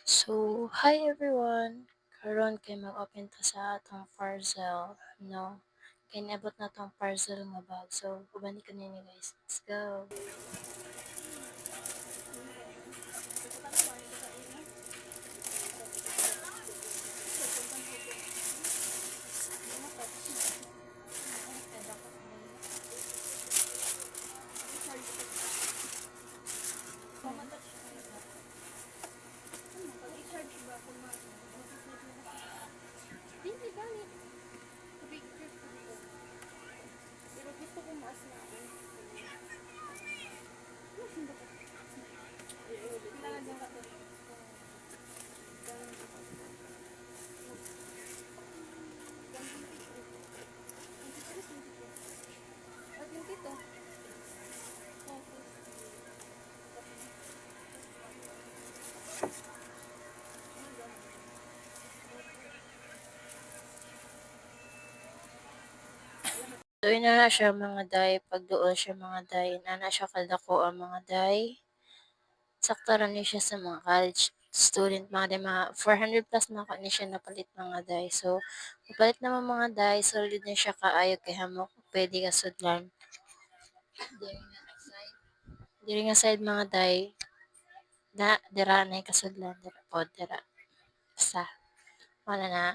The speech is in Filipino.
So, hi everyone! Karon kay mag-open ta sa atong parcel, no? Kay niabot na tong parcel nga bag. So, ubani ko ninyo guys. Let's go! Hindi gani. Tubig drip ko dito. Pero gusto ko maas na ako. Kailangan din ka to. At yung dito. So, ina na siya mga day. Pag doon siya mga day, ina na siya kadako ang mga day. Sakto ra ni siya sa mga college student, mga day, mga 400 plus na ako ni siya napalit mga day. So, napalit naman mga day, solid na siya kaayo kay hamok. Pwede ka sudlan. Diri nga side mga day, dira na kasudlan. Dira po, dira. Sa. Wala na.